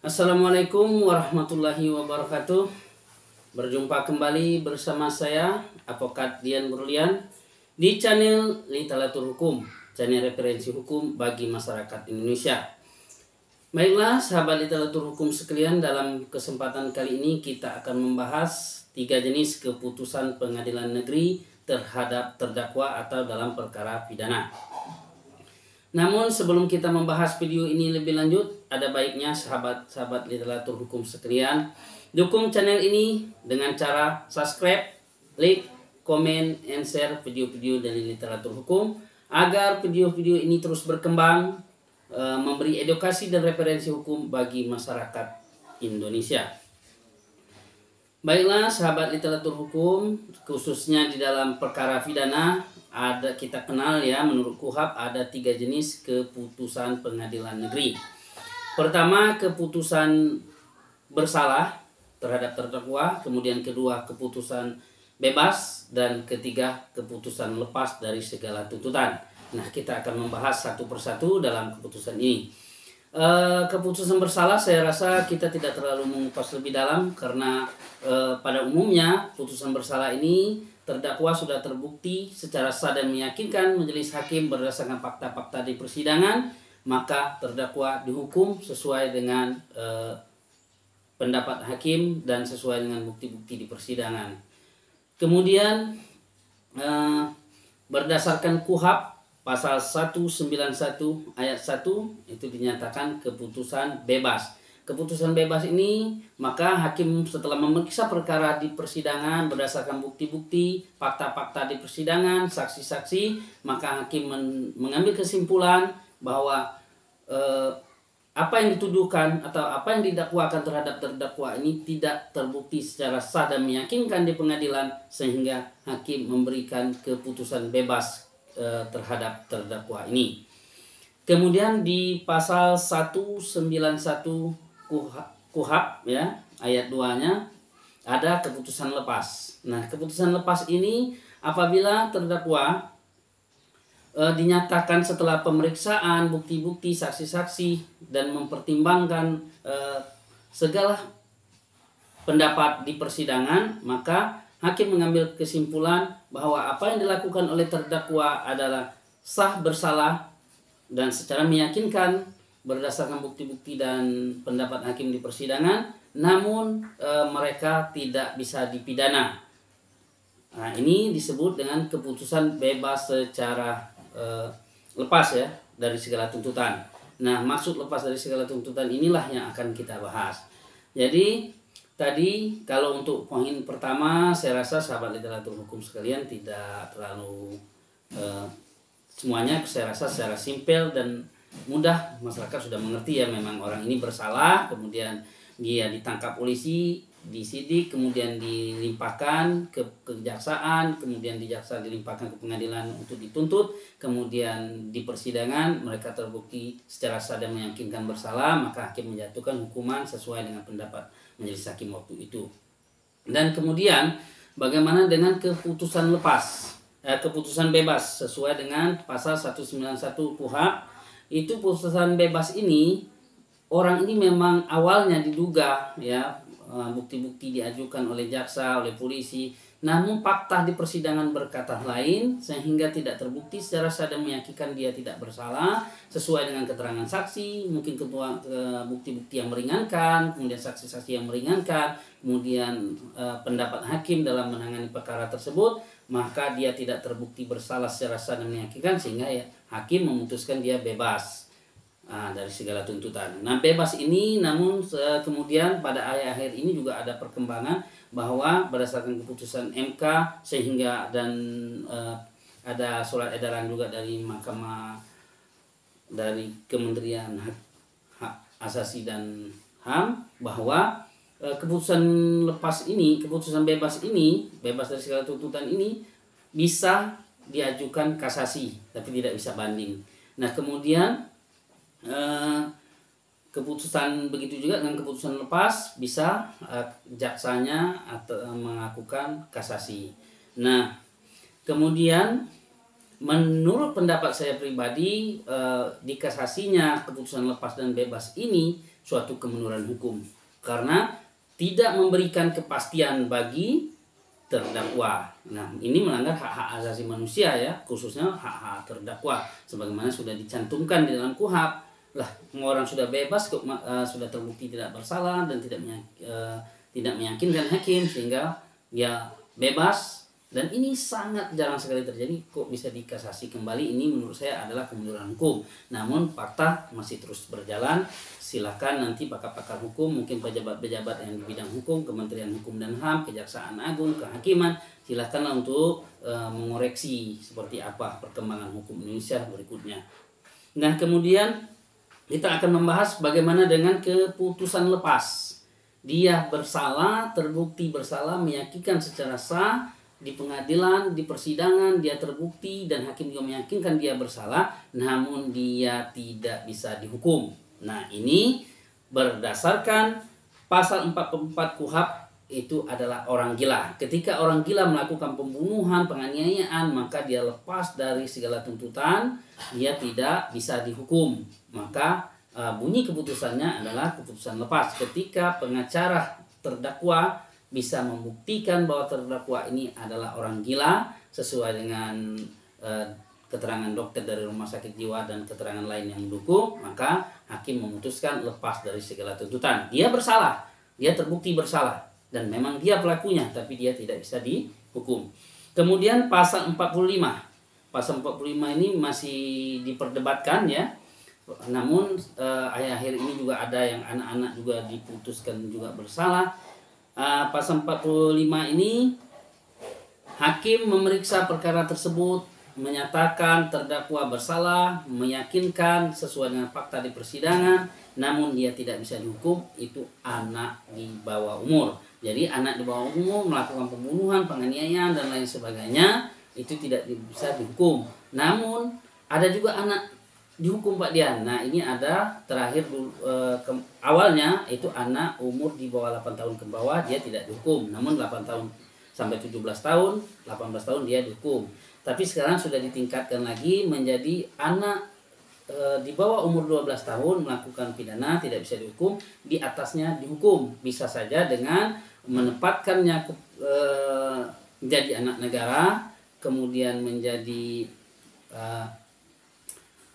Assalamualaikum warahmatullahi wabarakatuh. Berjumpa kembali bersama saya Advokat Dian Berlian di channel Literatur Hukum, channel referensi hukum bagi masyarakat Indonesia. Baiklah sahabat literatur hukum sekalian, dalam kesempatan kali ini kita akan membahas 3 jenis keputusan pengadilan negeri terhadap terdakwa atau dalam perkara pidana. Namun sebelum kita membahas video ini lebih lanjut, ada baiknya sahabat-sahabat literatur hukum sekalian dukung channel ini dengan cara subscribe, like, komen, and share video-video dari literatur hukum agar video-video ini terus berkembang, memberi edukasi dan referensi hukum bagi masyarakat Indonesia. Baiklah sahabat literatur hukum, khususnya di dalam perkara pidana, kita kenal ya, menurut KUHP ada 3 jenis keputusan pengadilan negeri. Pertama, keputusan bersalah terhadap terdakwa, kemudian kedua keputusan bebas, dan ketiga keputusan lepas dari segala tuntutan. Nah, kita akan membahas satu persatu dalam keputusan ini. Keputusan bersalah saya rasa kita tidak terlalu mengupas lebih dalam karena pada umumnya putusan bersalah ini terdakwa sudah terbukti secara sah dan meyakinkan majelis hakim berdasarkan fakta-fakta di persidangan, maka terdakwa dihukum sesuai dengan pendapat hakim dan sesuai dengan bukti-bukti di persidangan. Kemudian berdasarkan KUHP pasal 191 ayat 1 itu dinyatakan keputusan bebas. Keputusan bebas ini, maka hakim setelah memeriksa perkara di persidangan berdasarkan bukti-bukti, fakta-fakta di persidangan, saksi-saksi, maka hakim mengambil kesimpulan bahwa apa yang dituduhkan atau apa yang didakwakan terhadap terdakwa ini tidak terbukti secara sah dan meyakinkan di pengadilan, sehingga hakim memberikan keputusan bebas terhadap terdakwa ini. Kemudian di pasal 191 KUHP ya, ayat 2-nya ada keputusan lepas. Nah, keputusan lepas ini apabila terdakwa dinyatakan setelah pemeriksaan bukti-bukti, saksi-saksi, dan mempertimbangkan segala pendapat di persidangan, maka hakim mengambil kesimpulan bahwa apa yang dilakukan oleh terdakwa adalah sah bersalah dan secara meyakinkan berdasarkan bukti-bukti dan pendapat hakim di persidangan, namun mereka tidak bisa dipidana. Nah, ini disebut dengan keputusan bebas secara lepas ya dari segala tuntutan. Nah, maksud lepas dari segala tuntutan inilah yang akan kita bahas. Jadi tadi kalau untuk poin pertama, saya rasa sahabat literatur hukum sekalian tidak terlalu semuanya saya rasa secara simpel dan mudah masyarakat sudah mengerti ya. Memang orang ini bersalah, kemudian dia ditangkap polisi, disidik, kemudian dilimpahkan ke kejaksaan, kemudian jaksa dilimpahkan ke pengadilan untuk dituntut, kemudian di persidangan mereka terbukti secara sah dan meyakinkan bersalah, maka hakim menjatuhkan hukuman sesuai dengan pendapat majelis hakim waktu itu. Dan kemudian bagaimana dengan keputusan lepas, keputusan bebas sesuai dengan pasal 191 KUHP. Itu putusan bebas ini, orang ini memang awalnya diduga ya, bukti-bukti diajukan oleh jaksa, oleh polisi, namun fakta di persidangan berkata lain, sehingga tidak terbukti secara sah dan meyakinkan dia tidak bersalah sesuai dengan keterangan saksi, mungkin bukti-bukti yang meringankan, kemudian saksi-saksi yang meringankan, kemudian pendapat hakim dalam menangani perkara tersebut, maka dia tidak terbukti bersalah secara sah dan meyakinkan, sehingga ya hakim memutuskan dia bebas dari segala tuntutan. Nah, bebas ini namun kemudian pada akhir ini juga ada perkembangan bahwa berdasarkan keputusan MK sehingga dan ada surat edaran juga dari Mahkamah, dari Kementerian Hak Asasi dan HAM, bahwa keputusan lepas ini, keputusan bebas ini, bebas dari segala tuntutan ini bisa diajukan kasasi tapi tidak bisa banding. Nah, kemudian keputusan begitu juga dengan keputusan lepas bisa jaksanya atau mengakukan kasasi. Nah, kemudian menurut pendapat saya pribadi, dikasasinya keputusan lepas dan bebas ini suatu kemunduran hukum, karena tidak memberikan kepastian bagi terdakwa. Nah, ini melanggar hak-hak asasi manusia ya, khususnya hak-hak terdakwa sebagaimana sudah dicantumkan di dalam KUHP. Lah, orang sudah bebas kok, sudah terbukti tidak bersalah dan tidak meyakinkan hakim sehingga dia bebas, dan ini sangat jarang sekali terjadi. Kok bisa dikasasi kembali? Ini menurut saya adalah kemunduran hukum. Namun fakta masih terus berjalan. Silakan nanti pakar-pakar hukum, mungkin pejabat-pejabat yang di bidang hukum, Kementerian Hukum dan HAM, Kejaksaan Agung, Kehakiman, silakanlah untuk mengoreksi seperti apa perkembangan hukum Indonesia berikutnya. Nah, kemudian kita akan membahas bagaimana dengan keputusan lepas. Dia bersalah, terbukti bersalah, meyakinkan secara sah di pengadilan, di persidangan, dia terbukti dan hakim juga meyakinkan dia bersalah, namun dia tidak bisa dihukum. Nah, ini berdasarkan pasal 44 KUHP, itu adalah orang gila. Ketika orang gila melakukan pembunuhan, penganiayaan, maka dia lepas dari segala tuntutan, dia tidak bisa dihukum. Maka bunyi keputusannya adalah keputusan lepas. Ketika pengacara terdakwa bisa membuktikan bahwa terdakwa ini adalah orang gila sesuai dengan keterangan dokter dari rumah sakit jiwa dan keterangan lain yang mendukung, maka hakim memutuskan lepas dari segala tuntutan. Dia bersalah, dia terbukti bersalah dan memang dia pelakunya, tapi dia tidak bisa dihukum. Kemudian pasal 45. Pasal 45 ini masih diperdebatkan ya. Namun akhir-akhir ini juga ada yang anak-anak juga diputuskan juga bersalah. Pasal 45 ini hakim memeriksa perkara tersebut, menyatakan terdakwa bersalah, meyakinkan sesuai dengan fakta di persidangan, namun dia tidak bisa dihukum. Itu anak di bawah umur. Jadi anak di bawah umur melakukan pembunuhan, penganiayaan dan lain sebagainya, itu tidak bisa dihukum. Namun ada juga anak dihukum Pak Dian. Nah, ini ada terakhir awalnya itu anak umur di bawah 8 tahun ke bawah dia tidak dihukum, namun 8 tahun sampai 17 tahun, 18 tahun dia dihukum. Tapi sekarang sudah ditingkatkan lagi menjadi anak di bawah umur 12 tahun melakukan pidana tidak bisa dihukum, di atasnya dihukum. Bisa saja dengan menempatkannya menjadi anak negara, kemudian menjadi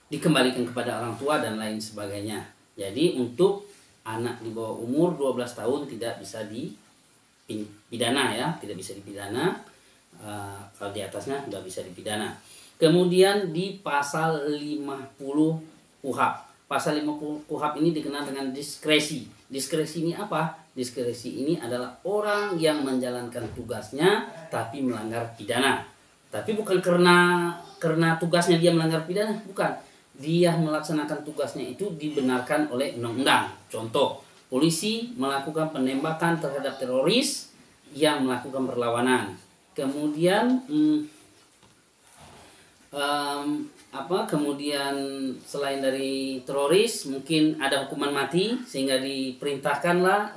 dikembalikan kepada orang tua dan lain sebagainya. Jadi untuk anak di bawah umur 12 tahun tidak bisa dipidana ya, tidak bisa dipidana. Kalau di atasnya sudah bisa dipidana. Kemudian di pasal 50 KUHP. Pasal 50 KUHP ini dikenal dengan diskresi. Diskresi ini apa? Diskresi ini adalah orang yang menjalankan tugasnya tapi melanggar pidana. Tapi bukan karena tugasnya dia melanggar pidana, bukan. Dia melaksanakan tugasnya itu dibenarkan oleh undang-undang. Contoh, polisi melakukan penembakan terhadap teroris yang melakukan perlawanan. Kemudian kemudian selain dari teroris mungkin ada hukuman mati sehingga diperintahkanlah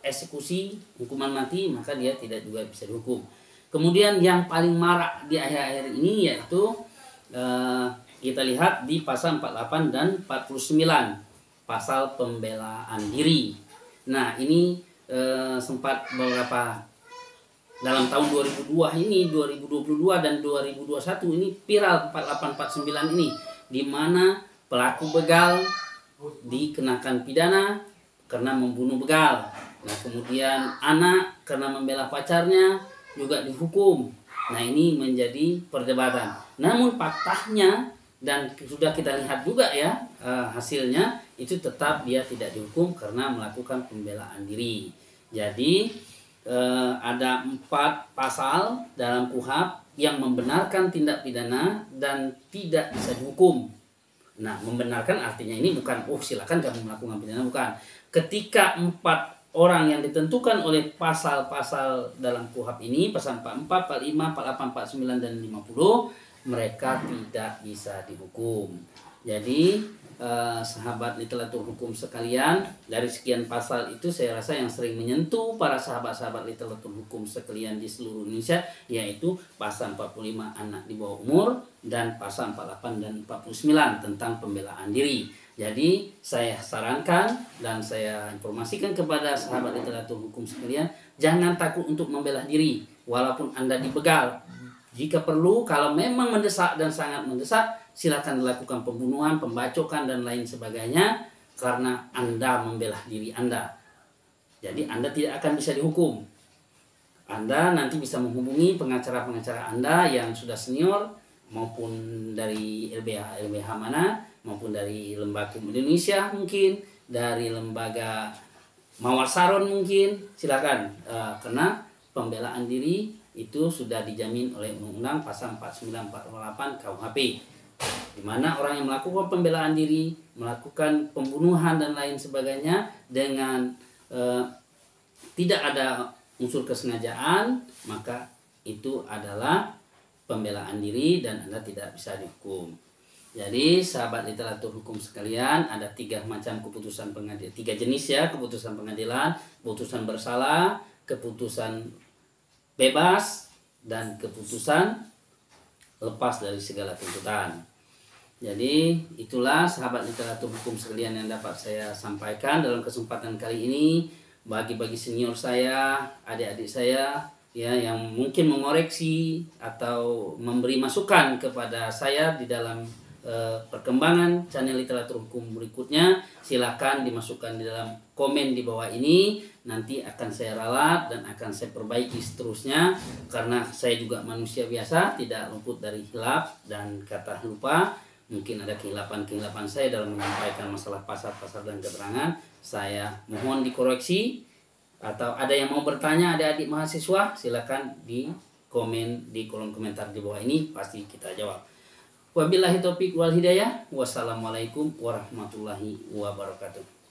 eksekusi hukuman mati, maka dia tidak juga bisa dihukum. Kemudian yang paling marak di akhir-akhir ini yaitu kita lihat di pasal 48 dan 49, pasal pembelaan diri. Nah, ini sempat beberapa dalam tahun 2022 dan 2021 ini viral 4849 ini, di mana pelaku begal dikenakan pidana karena membunuh begal. Nah, kemudian anak karena membela pacarnya juga dihukum. Nah, ini menjadi perdebatan. Namun faktanya dan sudah kita lihat juga ya hasilnya, itu tetap dia tidak dihukum karena melakukan pembelaan diri. Jadi ada 4 pasal dalam KUHP yang membenarkan tindak pidana dan tidak bisa dihukum. Nah, membenarkan artinya ini bukan silakan kamu melakukan pidana, bukan. Ketika 4 orang yang ditentukan oleh pasal-pasal dalam KUHP ini, pasal 44, 45, 48, 49 dan 50, mereka tidak bisa dihukum. Jadi sahabat literatur hukum sekalian, dari sekian pasal itu saya rasa yang sering menyentuh para sahabat-sahabat literatur hukum sekalian di seluruh Indonesia yaitu pasal 45 anak di bawah umur dan pasal 48 dan 49 tentang pembelaan diri. Jadi saya sarankan dan saya informasikan kepada sahabat literatur hukum sekalian, jangan takut untuk membela diri walaupun Anda dibegal. Jika perlu, kalau memang mendesak dan sangat mendesak, silakan dilakukan pembunuhan, pembacokan dan lain sebagainya karena Anda membela diri Anda. Jadi Anda tidak akan bisa dihukum. Anda nanti bisa menghubungi pengacara-pengacara Anda yang sudah senior maupun dari LBH mana, maupun dari Lembaga Hukum Indonesia mungkin, dari lembaga Mawar Saron mungkin, silakan karena pembelaan diri itu sudah dijamin oleh Undang-Undang pasal 4948 KUHP, di mana orang yang melakukan pembelaan diri, melakukan pembunuhan dan lain sebagainya dengan tidak ada unsur kesengajaan, maka itu adalah pembelaan diri dan Anda tidak bisa dihukum. Jadi sahabat literatur hukum sekalian, ada 3 macam keputusan pengadilan, 3 jenis ya keputusan pengadilan: keputusan bersalah, keputusan bebas, dan keputusan lepas dari segala tuntutan. Jadi itulah sahabat literatur hukum sekalian yang dapat saya sampaikan dalam kesempatan kali ini bagi senior saya, adik-adik saya ya yang mungkin mengoreksi atau memberi masukan kepada saya di dalam perkembangan channel literatur hukum berikutnya. Silakan dimasukkan di dalam komen di bawah ini, nanti akan saya ralat dan akan saya perbaiki seterusnya, karena saya juga manusia biasa, tidak luput dari hilaf dan kata lupa. Mungkin ada kehilapan saya dalam menyampaikan masalah pasal-pasal dan keterangan. Saya mohon dikoreksi, atau ada yang mau bertanya adik-adik mahasiswa, silakan di komen di kolom komentar di bawah ini, pasti kita jawab. Wabillahi taufiq wal hidayah. Wassalamualaikum warahmatullahi wabarakatuh.